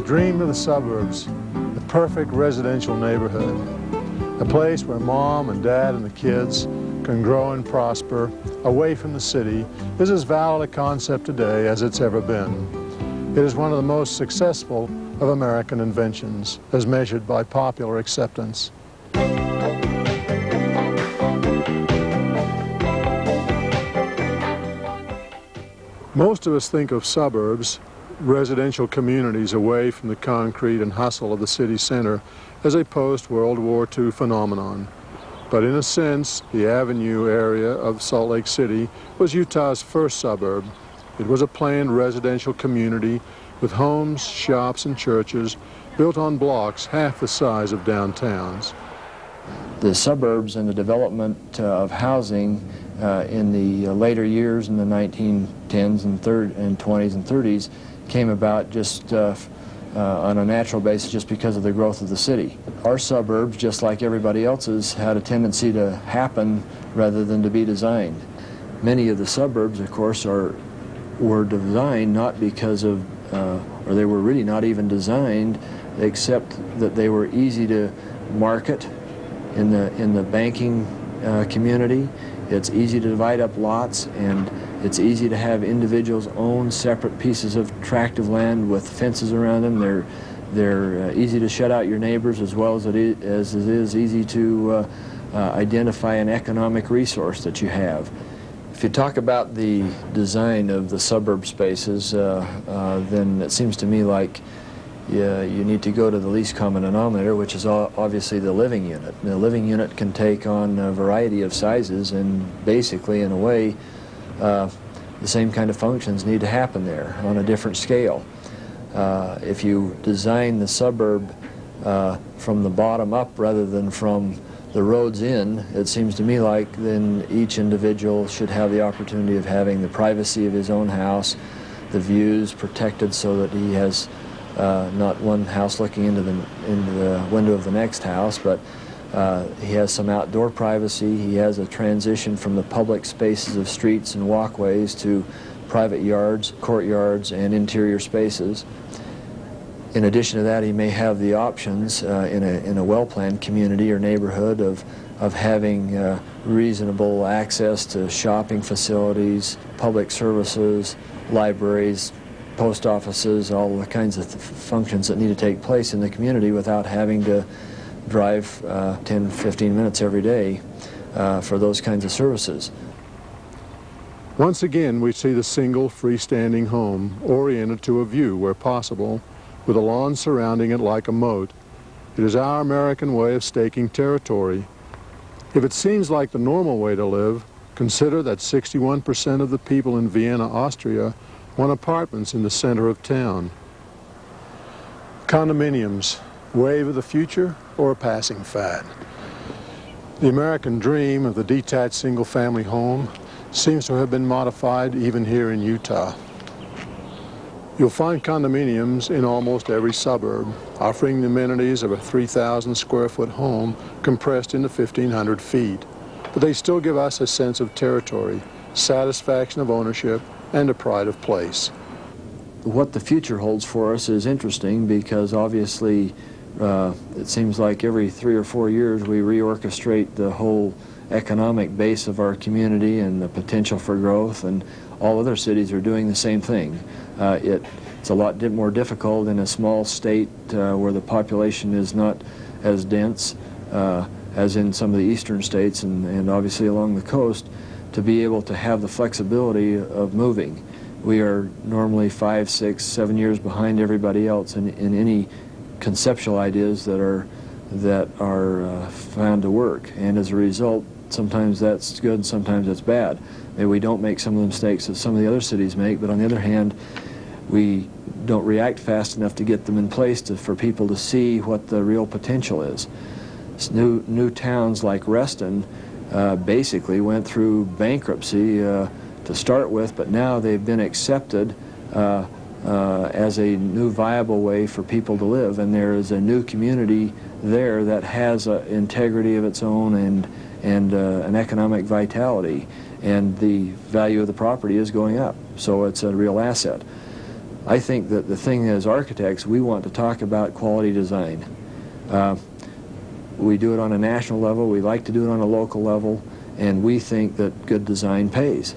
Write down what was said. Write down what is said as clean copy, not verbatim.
dreamed of the suburbs, the perfect residential neighborhood, a place where mom and dad and the kids can grow and prosper away from the city is as valid a concept today as it's ever been. It is one of the most successful of American inventions, as measured by popular acceptance. Most of us think of suburbs, residential communities away from the concrete and hustle of the city center, as a post-World War II phenomenon. But in a sense, the Avenue area of Salt Lake City was Utah's first suburb. It was a planned residential community with homes, shops, and churches built on blocks half the size of downtowns. The suburbs and the development of housing in the later years in the 1910s and 20s and 30s came about just on a natural basis just because of the growth of the city. Our suburbs, just like everybody else's, had a tendency to happen rather than to be designed. Many of the suburbs, of course, were designed not because of, or they were really not even designed, except that they were easy to market in the banking community. It's easy to divide up lots, and it's easy to have individuals own separate pieces of tract of land with fences around them. They're easy to shut out your neighbors, as well as it is easy to identify an economic resource that you have. If you talk about the design of the suburb spaces, then it seems to me like you need to go to the least common denominator, which is obviously the living unit. And the living unit can take on a variety of sizes, and basically, in a way, the same kind of functions need to happen there on a different scale. If you design the suburb from the bottom up rather than from the roads in, it seems to me like then each individual should have the opportunity of having the privacy of his own house, the views protected so that he has not one house looking into the window of the next house, but he has some outdoor privacy. He has a transition from the public spaces of streets and walkways to private yards, courtyards, and interior spaces. In addition to that, he may have the options in a well-planned community or neighborhood of having reasonable access to shopping facilities, public services, libraries, post offices, all the kinds of functions that need to take place in the community without having to drive 10, 15 minutes every day for those kinds of services. Once again, we see the single freestanding home oriented to a view where possible, with a lawn surrounding it like a moat. It is our American way of staking territory. If it seems like the normal way to live, consider that 61% of the people in Vienna, Austria, want apartments in the center of town. Condominiums, wave of the future or a passing fad? The American dream of the detached single-family home seems to have been modified even here in Utah. You'll find condominiums in almost every suburb, offering the amenities of a 3,000 square foot home compressed into 1,500 feet. But they still give us a sense of territory, satisfaction of ownership, and a pride of place. What the future holds for us is interesting because obviously it seems like every 3 or 4 years we reorchestrate the whole economic base of our community and the potential for growth, and all other cities are doing the same thing. It's a lot more difficult in a small state where the population is not as dense as in some of the eastern states and obviously along the coast, to be able to have the flexibility of moving. We are normally 5, 6, 7 years behind everybody else in any conceptual ideas that are found to work, and as a result, sometimes that's good, sometimes it's bad. Maybe we don't make some of the mistakes that some of the other cities make, but on the other hand, we don't react fast enough to get them in place for people to see what the real potential is. New towns like Reston basically went through bankruptcy to start with, but now they've been accepted as a new viable way for people to live, and there is a new community there that has an integrity of its own and an economic vitality, and the value of the property is going up, so it's a real asset. I think that the thing as architects, we want to talk about quality design. We do it on a national level, we like to do it on a local level, and we think that good design pays.